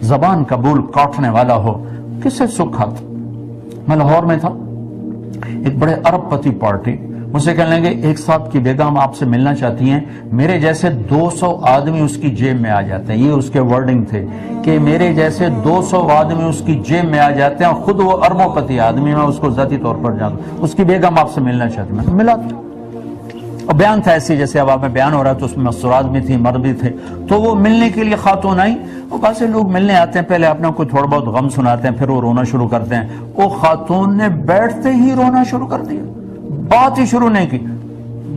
زبان کا بول کاٹنے والا ہو کسے سکھ آتا؟ میں لاہور میں تھا، ایک بڑے ارب پتی پارٹی مجھ سے کہنے لگے ایک صاحب کی بیگم آپ سے ملنا چاہتی ہیں، میرے جیسے 200 آدمی اس کی جیب میں آ جاتے ہیں، یہ اس کے ورڈنگ تھے کہ میرے جیسے 200 آدمی اس کی جیب میں آ جاتے ہیں، خود وہ اربوں پتی آدمی، میں اس کو ذاتی طور پر جانتا ہوں، اس کی بیگم آپ سے ملنا چاہتی میں ملا تھا، اور بیان تھا ایسی جیسے اب آپ میں بیان ہو رہا ہے، تو اس میں مستورات بھی تھی، مرد بھی تھے، تو وہ ملنے کے لیے خاتون آئی، وہ باسے لوگ ملنے آتے ہیں، پہلے اپنے کوئی تھوڑا بہت غم سناتے ہیں، پھر وہ رونا شروع کرتے ہیں، وہ خاتون نے بیٹھتے ہی رونا شروع کر دیا، بات ہی شروع نہیں کی،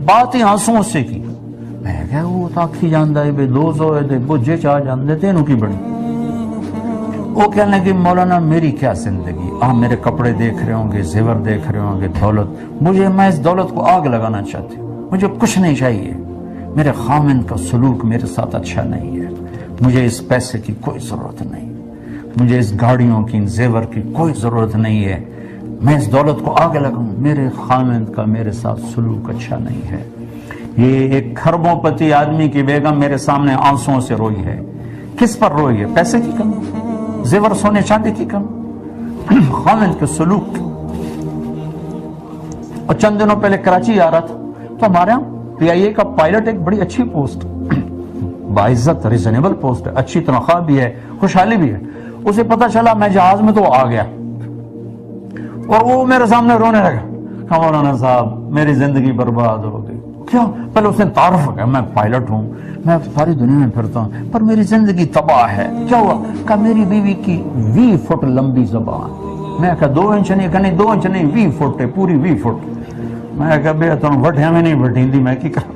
بات ہی آنسوں سے کی، میں کہا وہ تاکھی جاندہ ہے بے دوزو ہے دے بجھے چاہ جاندے تھے انہوں کی بڑی، وہ کہنے لگے مولانا میری کیا زندگی، آپ میرے کپڑے دیکھ رہے ہوں گے، زیور دیکھ رہے ہوں گے، دولت، میں اس دولت کو آگ لگانا چاہتی ہوں، مجھے کچھ نہیں چاہیے، میرے خامن کا سلوک میرے ساتھ اچھا نہیں ہے، مجھے اس پیسے کی کوئی ضرورت نہیں، مجھے اس گاڑیوں کی، ان زیور کی کوئی ضرورت نہیں ہے، میں اس دولت کو آگے لگاؤں، میرے خامن کا میرے ساتھ سلوک اچھا نہیں ہے۔ یہ ایک کھربوں پتی آدمی کی بیگم میرے سامنے آنسوں سے روئی ہے، کس پر روئی ہے؟ پیسے کی کم، زیور سونے چاندی کی کم، خامن کے سلوک۔ اور چند دنوں پہلے کراچی آ رہا تھا تو ہمارے ہاں پی آئی اے کا پائلٹ، ایک بڑی اچھی پوسٹ، باعزت ریزنیبل پوسٹ ہے، اچھی تنخواہ بھی ہے، خوشحالی بھی ہے، اسے پتا چلا میں جہاز میں تو آ گیا، اور وہ میرے سامنے رونے لگا کہ مولانا صاحب میری زندگی برباد ہو گئی۔ کیا؟ پہلے اس نے تعارف کیا، میں پائلٹ ہوں، میں ساری دنیا میں پھرتا ہوں، پر میری زندگی تباہ ہے۔ کیا ہوا؟ کہ میری بیوی کی 20 فٹ لمبی زبان، میں کہا 2 انچ نہیں، کہ نہیں 2 انچ نہیں 20 فٹ ہے، پوری 20 فٹ۔ میں کہا بے تم وٹھیا میں نہیں بٹھیں دی، میں کی کہا۔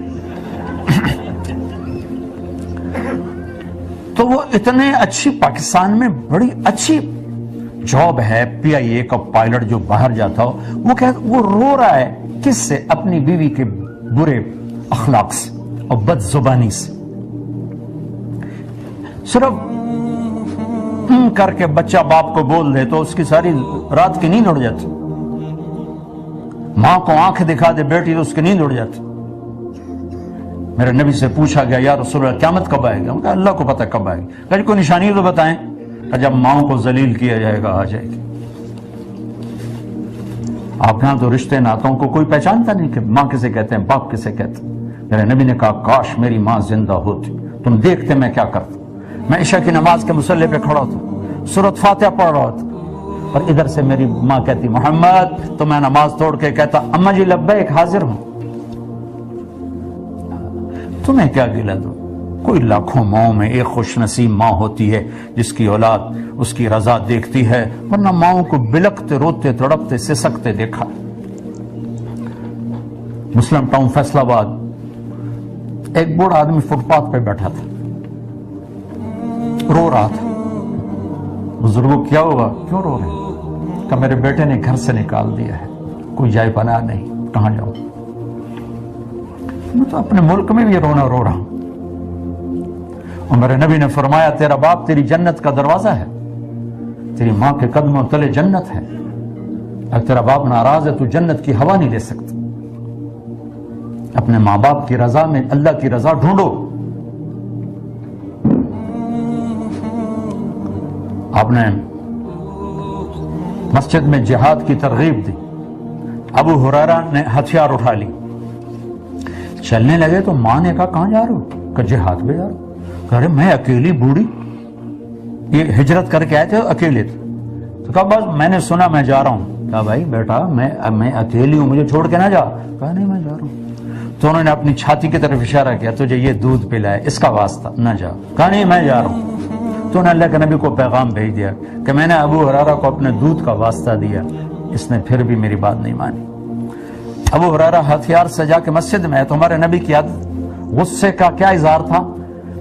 تو وہ اتنے اچھی، پاکستان میں بڑی اچھی جاب ہے پی آئی اے کا پائلٹ جو باہر جاتا ہو، وہ رو رہا ہے کس سے؟ اپنی بیوی کے برے اخلاق سے اور بد زبانی سے۔ صرف کر کے بچہ باپ کو بول دے تو اس کی ساری رات کی نیند اڑ جاتی، ماں کو آنکھ دکھا دے بیٹی تو اس کی نیند اڑ جاتی۔ میرے نبی سے پوچھا گیا یا رسول اللہ قیامت کب آئے گا؟ کہا اللہ کو پتہ کب آئے گی، کہ کوئی نشانی تو بتائیں۔ جب ماؤں کو ذلیل کیا جائے گا آ جائے گی۔ آپ یہاں تو رشتے ناتوں کو کوئی پہچانتا نہیں کہ ماں کسے کہتے ہیں، باپ کسے کہتے ہیں۔ میرے نبی نے کہا کاش میری ماں زندہ ہوتی، تم دیکھتے میں کیا کرتا۔ میں عشاء کی نماز کے مصلی پہ کھڑا تھا، سورۃ فاتحہ پڑھ رہا تھا، اور ادھر سے میری ماں کہتی محمد، تو میں نماز توڑ کے کہتا اماں جی لبیک، حاضر ہوں۔ تمہیں کیا گلہ دو؟ کوئی لاکھوں ماؤں میں ایک خوش نصیب ماں ہوتی ہے جس کی اولاد اس کی رضا دیکھتی ہے، ورنہ ماؤں کو بلکتے روتے تڑپتے سسکتے دیکھا۔ مسلم ٹاؤن فیصل آباد ایک بوڑھا آدمی فٹ پاتھ پہ بیٹھا تھا، رو رہا تھا۔ بزرگوں کیا ہوا، کیوں رو رہے ہیں؟ کہ میرے بیٹے نے گھر سے نکال دیا ہے، کوئی جائے پناہ نہیں، کہاں جاؤں؟ میں تو اپنے ملک میں بھی رونا رو رہا ہوں۔ اور میرے نبی نے فرمایا تیرا باپ تیری جنت کا دروازہ ہے، تیری ماں کے قدموں تلے جنت ہے، اگر تیرا باپ ناراض ہے تو جنت کی ہوا نہیں لے سکتا۔ اپنے ماں باپ کی رضا میں اللہ کی رضا ڈھونڈو۔ آپ نے مسجد میں جہاد کی ترغیب دی، ابو ہریرہ نے ہتھیار اٹھا لی، چلنے لگے تو ماں نے کہا کہاں جا رہے ہو؟ کہ جہاد پہ جا رہا ہوں۔ کہہ رہے میں اکیلی بوڑھی، یہ ہجرت کر کے آئے تھے اکیلے تھے، تو کہا بس میں نے سنا میں جا رہا ہوں۔ کہا بھائی بیٹا میں اکیلی ہوں، مجھے چھوڑ کے نہ جا۔ کہا نہیں میں جا رہا ہوں۔ تو انہوں نے اپنی چھاتی کی طرف اشارہ کیا، تجھے یہ دودھ پلائے اس کا واسطہ، نہ جا۔ کہا نہیں میں جا رہا ہوں۔ تو انہوں نے اللہ کے نبی کو پیغام بھیج دیا کہ میں نے ابو ہریرہ کو اپنے دودھ کا واسطہ دیا، اس نے پھر بھی میری بات نہیں مانی۔ ابو ہریرہ ہتھیار سے جا کے مسجد میں ہے تو ہمارے نبی کی عادت غصے کا کیا اظہار تھا،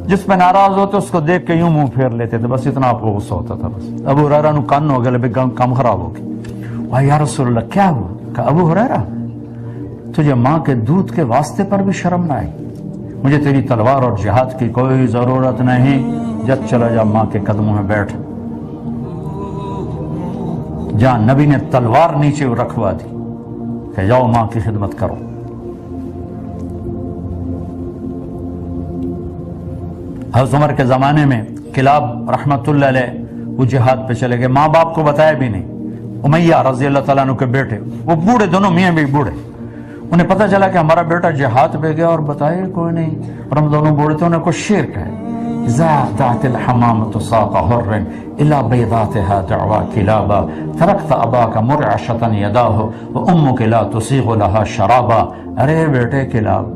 جس پہ ناراض ہوتے اس کو دیکھ کے یوں منہ پھیر لیتے تھے، بس اتنا آپ کو غصہ ہوتا تھا۔ بس ابو ہریرہ نو کان ہو گئے، کام خراب ہو گیا۔ یا رسول اللہ کیا ہوا؟ کہ ابو ہریرہ تجھے ماں کے دودھ کے واسطے پر بھی شرم نہ آئی؟ مجھے تیری تلوار اور جہاد کی کوئی ضرورت نہیں، جب چلا جا ماں کے قدموں میں بیٹھ۔ جہاں نبی نے تلوار نیچے رکھوا دی کہ جاؤ ماں کی خدمت کرو۔ حضرت عمر کے زمانے میں کلاب رحمت اللہ علیہ وہ جہاد پہ چلے گئے، ماں باپ کو بتایا بھی نہیں۔ امیہ رضی اللہ تعالیٰ عنہ کے بیٹے، وہ بوڑھے دونوں، میاں بھی بوڑھے، انہیں پتہ چلا کہ ہمارا بیٹا جہاد پہ گیا اور بتائے کوئی نہیں، اور ہم دونوں بوڑھے تھے، انہیں کچھ شعر کہے، اذا دعت الحمامة ساق حر الى بيضاتها دعوى كلابا تركت اباك مرعشة يداه وامك لا تصيغ لها شرابا۔ ارے بیٹے کلاب،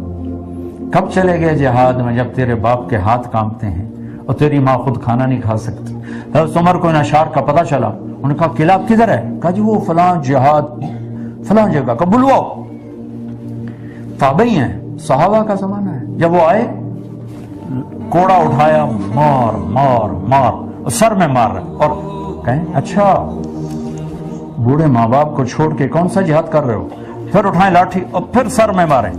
کب چلے گئے جہاد میں؟ جب تیرے باپ کے ہاتھ کانپتے ہیں اور تیری ماں خود کھانا نہیں کھا سکتی۔ حضرت عمر کو ان اشعار کا پتہ چلا، انہوں نے کہا کلاب کدھر ہے؟ کہا جی وہ فلاں جہاد فلاں جگہ کا، بلواؤ۔ تابعی ہیں، صحابہ کا زمانہ ہے، جب وہ آئے کوڑا اٹھایا، مار مار مار، اور سر میں مار رہے، اور کہیں اچھا بوڑھے ماں باپ کو چھوڑ کے کون سا جہاد کر رہے ہو؟ پھر اٹھائیں لاٹھی اور پھر سر میں ماریں،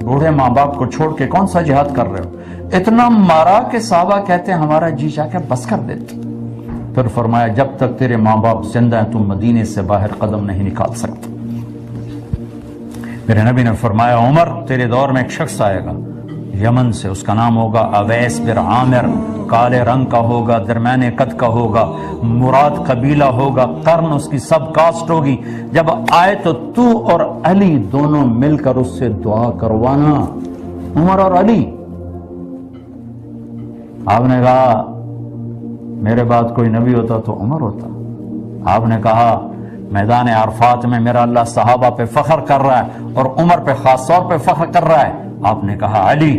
بوڑھے ماں باپ کو چھوڑ کے کون سا جہاد کر رہے ہو؟ اتنا مارا کہ صحابہ کہتے ہیں ہمارا جی چاہ کے بس کر دیتے۔ پھر فرمایا جب تک تیرے ماں باپ زندہ ہیں تم مدینے سے باہر قدم نہیں نکال سکتے۔ میرے نبی نے فرمایا عمر تیرے دور میں ایک شخص آئے گا یمن سے، اس کا نام ہوگا اویس بن عامر، کالے رنگ کا ہوگا، درمیانے قد کا ہوگا، مراد قبیلہ ہوگا، قرن اس کی سب کاسٹ ہوگی۔ جب آئے تو اور علی دونوں مل کر اس سے دعا کروانا، عمر اور علی۔ آپ نے کہا میرے بعد کوئی نبی ہوتا تو عمر ہوتا۔ آپ نے کہا میدان عرفات میں میرا اللہ صحابہ پہ فخر کر رہا ہے اور عمر پہ خاص طور پہ فخر کر رہا ہے۔ آپ نے کہا علی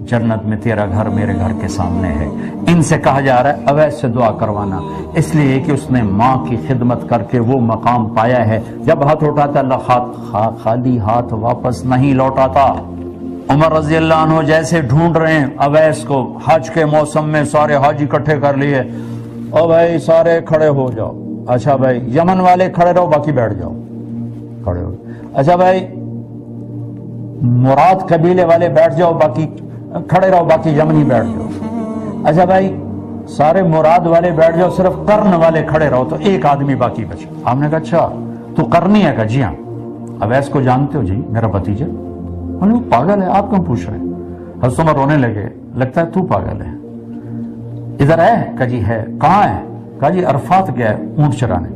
جنت میں تیرا گھر میرے گھر کے سامنے ہے۔ ان سے کہا جا رہا ہے اویس سے دعا کروانا، اس لیے کہ اس نے ماں کی خدمت کر کے وہ مقام پایا ہے جب ہاتھ اٹھاتا اللہ خالی ہاتھ واپس نہیں لوٹاتا۔ عمر رضی اللہ عنہ جیسے ڈھونڈ رہے ہیں اویس کو، حج کے موسم میں سارے حاجی اکٹھے کر لیے، او بھائی سارے کھڑے ہو جاؤ، اچھا بھائی یمن والے کھڑے رہو باقی بیٹھ جاؤ، کھڑے ہو، اچھا بھائی مراد قبیلے والے بیٹھ جاؤ باقی کھڑے رہو باقی یمنی بیٹھ جاؤ، اچھا بھائی سارے مراد والے بیٹھ جاؤ صرف قرن والے کھڑے رہو، تو ایک آدمی باقی بچا۔ آپ نے کہا اچھا تو قرنی ہے؟ کہا جی ہاں۔ اویس کو جانتے ہو؟ جی میرا بھتیجا۔ انہوں نے پاگل ہے آپ کیوں پوچھ رہے ہیں؟ حضرت عمر رونے لگے، لگتا ہے تو پاگل ہے، ادھر ہے؟ کہا جی ہے۔ کہاں ہے؟ کہا جی عرفات گیا ہے اونٹ چرانے۔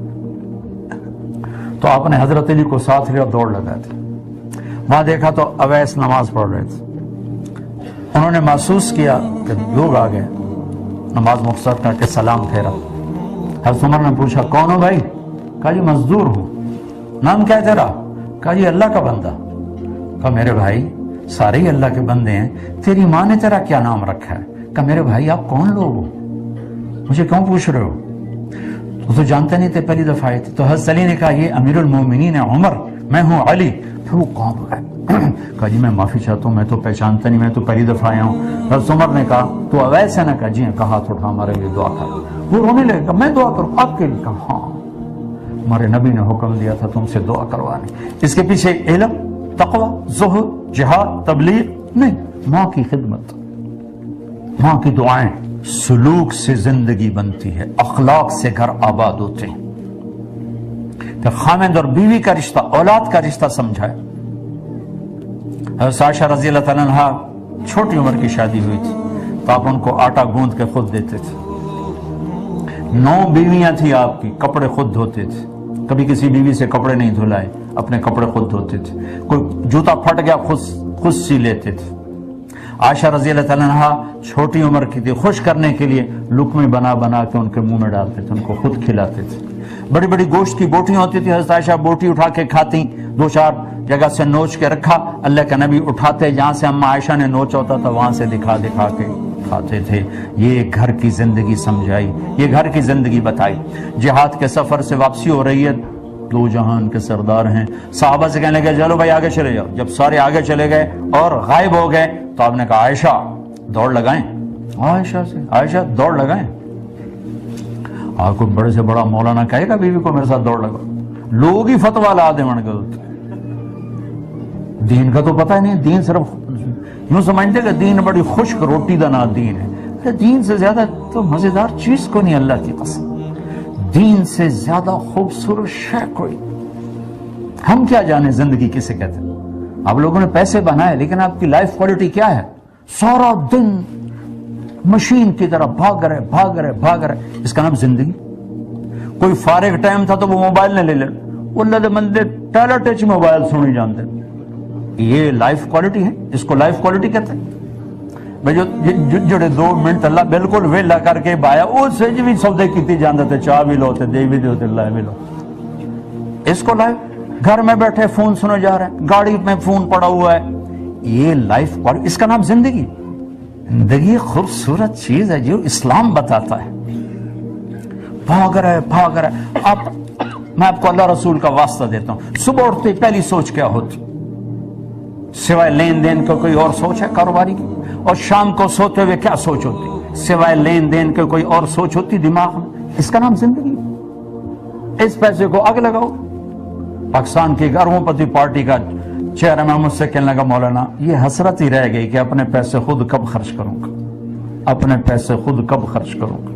تو آپ نے حضرت علی کو ساتھ لیا اور دوڑ لگا تھی، وہاں دیکھا تو اویس نماز پڑھ رہے تھے۔ انہوں نے محسوس کیا کہ لوگ آ گئے، نماز مختصر کر کے سلام پھیرا۔ حضرت عمر نے پوچھا کون ہو بھائی؟ کہا جی مزدور ہوں۔ نام کیا ہے تیرا؟ کہا جی اللہ کا بندہ۔ کہا میرے بھائی سارے ہی اللہ کے بندے ہیں، تیری ماں نے تیرا کیا نام رکھا ہے؟ کہا میرے بھائی آپ کون لوگ ہو، مجھے کیوں پوچھ رہے ہو؟ تو جانتے نہیں تھے، پہلی دفعہ آئے تھے۔ تو حضرت علی نے کہا یہ امیر المومنین ہے عمر، میں ہوں علی۔ پھر وہ کانپ گئے، کہا جی میں معافی چاہتا ہوں، میں تو پہچانتا نہیں، میں تو پہلی دفعہ آیا ہوں۔ حضرت عمر نے کہا تو اویس ہے نا؟ کہا جی کہا ہاتھ اٹھا ہمارے لیے دعا کر۔ وہ رونے لگے، کہا میں دعا کروں آپ کے لیے؟ کہا ہاں ہمارے نبی نے حکم دیا تھا تم سے دعا کروانے۔ اس کے پیچھے علم، تقوی، زہد، جہاد، تبلیغ نہیں، ماں کی خدمت، ماں کی دعائیں۔ سلوک سے زندگی بنتی ہے، اخلاق سے گھر آباد ہوتے ہیں۔ کہ خامند اور بیوی کا رشتہ، اولاد کا رشتہ سمجھائے۔ حضرت عائشہ رضی اللہ تعالیٰ عنہ چھوٹی عمر کی شادی ہوئی تھی تو آپ ان کو آٹا گوندھ کے خود دیتے تھے۔ 9 بیویاں تھی آپ کی، کپڑے خود دھوتے تھے، کبھی کسی بیوی سے کپڑے نہیں دھلائے، اپنے کپڑے خود دھوتے تھے، کوئی جوتا پھٹ گیا خود سی لیتے تھے۔ عائشہ رضی اللہ تعالیٰ عنہ چھوٹی عمر کی تھی، خوش کرنے کے لیے لقمے بنا بنا کے ان کے منہ میں ڈالتے تھے، ان کو خود کھلاتے تھے۔ بڑی بڑی گوشت کی بوٹیاں ہوتی تھی، حضرت عائشہ بوٹی اٹھا کے کھاتی، 2-4 جگہ سے نوچ کے رکھا، اللہ کے نبی اٹھاتے، جہاں سے اما عائشہ نے نوچا ہوتا تھا وہاں سے دکھا دکھا کے کھاتے تھے۔ یہ گھر کی زندگی سمجھائی، یہ گھر کی زندگی بتائی۔ جہاد کے سفر سے واپسی ہو رہی ہے، 2 جہان کے سردار ہیں، صحابہ سے کہنے لگے چلو بھائی آگے چلے جاؤ۔ جب سارے آگے چلے گئے اور غائب ہو گئے تو آپ نے کہا عائشہ دوڑ لگائیں، عائشہ دوڑ لگائیں۔ آپ کو بڑے سے بڑا مولانا کہے گا بیوی کو میرے ساتھ دوڑ لگا؟ لوگ ہی فتویٰ لا دیں من گئے، دین کا تو پتہ ہی نہیں، دین صرف یوں سمجھتے کہ دین بڑی خشک روٹی دا نا دین ہے۔ دین سے زیادہ تو مزیدار چیز کو نہیں، اللہ کی قسم، دین سے زیادہ خوبصورت شے کوئی۔ ہم کیا جانے زندگی کسے کہتے ہیں؟ آپ لوگوں نے پیسے بنائے لیکن آپ کی لائف کوالٹی کیا ہے؟ سارا دن مشین کی طرح بھاگ رہے. اس کا نام زندگی. کوئی فارغ ٹائم تھا تو وہ موبائل نے لے لے, اللہ دے بندے ٹائلٹ چ موبائل سنی جانتے. یہ لائف کوالٹی ہے, اس کو لائف کوالٹی کہتے ہیں. بھائی جڑے 2 منٹ اللہ بالکل ویلا کر کے بایا اس بھی سودے کیتی جاندے تے چاہ بھی لو تے دے بھی دیو تے لائے بھی لو. اس کو لائف, گھر میں بیٹھے فون سنے جا رہے ہیں, گاڑی میں فون پڑا ہوا ہے. یہ لائف کوالٹی, اس کا نام زندگی. زندگی خوبصورت چیز ہے جو اسلام بتاتا ہے. بھاگ رہے. میں آپ کو اللہ رسول کا واسطہ دیتا ہوں. صبح اٹھتے ہی پہلی سوچ کیا ہوتی؟ سوائے لین دین کا کوئی اور سوچ ہے کاروباری کی؟ اور شام کو سوتے ہوئے کیا سوچ ہوتی؟ سوائے لین دین کے کوئی اور سوچ ہوتی دماغ میں؟ اس کا نام زندگی. اس پیسے کو آگ لگاؤ. پاکستان کی اربوں پتی پارٹی کا چیئرمین مجھ سے کہنے لگا, مولانا یہ حسرت ہی رہ گئی کہ اپنے پیسے خود کب خرچ کروں گا, اپنے پیسے خود کب خرچ کروں گا.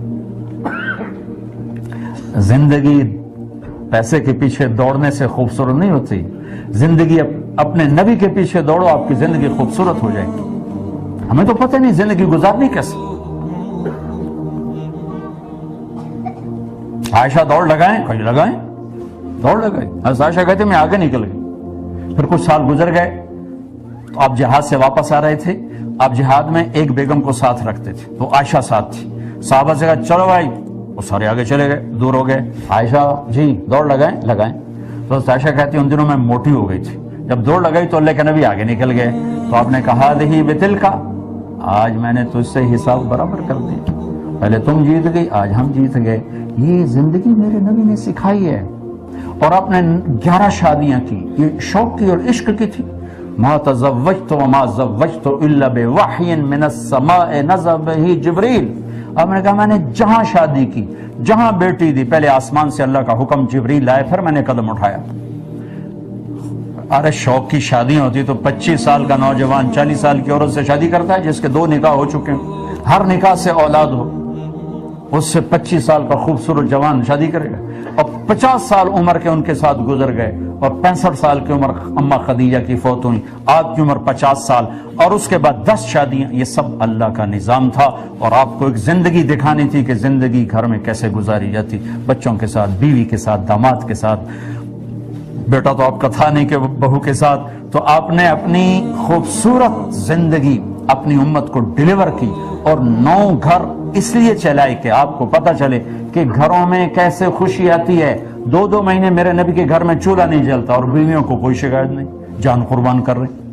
زندگی پیسے کے پیچھے دوڑنے سے خوبصورت نہیں ہوتی. زندگی اپنے نبی کے پیچھے دوڑو, آپ کی زندگی خوبصورت ہو جائے گی. ہمیں تو پتہ نہیں زندگی گزارنی کیسے. عائشہ دوڑ لگائیں, دوڑ لگائیں. عائشہ کہتے میں آگے نکل گئی. پھر کچھ سال گزر گئے تو آپ جہاد سے واپس آ رہے تھے. آپ جہاد میں ایک بیگم کو ساتھ رکھتے تھے, تو عائشہ ساتھ تھی. صحابہ سے کہا چلو بھائی, وہ سارے آگے چلے گئے, دور ہو گئے. عائشہ جی دوڑ لگائیں. تو عائشہ کہتی ان دنوں میں موٹی ہو گئی تھی. جب دوڑ لگائی تو اللہ کے نبی آگے نکل گئے. تو آپ نے کہا دہی بتل کا, آج میں نے تجھ سے حساب برابر کر دیا. پہلے تم جیت گئی, آج ہم جیت گئے. یہ زندگی میرے نبی نے سکھائی ہے. اور آپ نے 11 شادیاں کی. یہ شوق کی اور عشق کی تھی. ما تزوجت وما زوجت الا بوحی من السماء نزل به جبریل. آپ نے کہا میں نے جہاں شادی کی, جہاں بیٹی دی, پہلے آسمان سے اللہ کا حکم جبریل لائے, پھر میں نے قدم اٹھایا. ارے شوق کی شادیاں ہوتی تو 25 سال کا نوجوان 40 سال کی عورت سے شادی کرتا ہے جس کے 2 نکاح ہو چکے ہیں, ہر نکاح سے اولاد ہو, اس سے 25 سال کا خوبصورت جوان شادی کرے گا. اور 50 سال عمر کے ان کے ساتھ گزر گئے, اور 65 سال کی عمر اماں خدیجہ کی فوت ہوئی, آپ کی عمر 50 سال, اور اس کے بعد 10 شادیاں. یہ سب اللہ کا نظام تھا, اور آپ کو ایک زندگی دکھانی تھی کہ زندگی گھر میں کیسے گزاری جاتی, بچوں کے ساتھ, بیوی کے ساتھ, داماد کے ساتھ. بیٹا تو آپ کا تھا نہیں کہ بہو کے ساتھ. تو آپ نے اپنی خوبصورت زندگی اپنی امت کو ڈیلیور کی, اور 9 گھر اس لیے چلائے کہ آپ کو پتہ چلے کہ گھروں میں کیسے خوشی آتی ہے. 2 مہینے میرے نبی کے گھر میں چولہا نہیں جلتا, اور بیویوں کو کوئی شکایت نہیں, جان قربان کر رہے.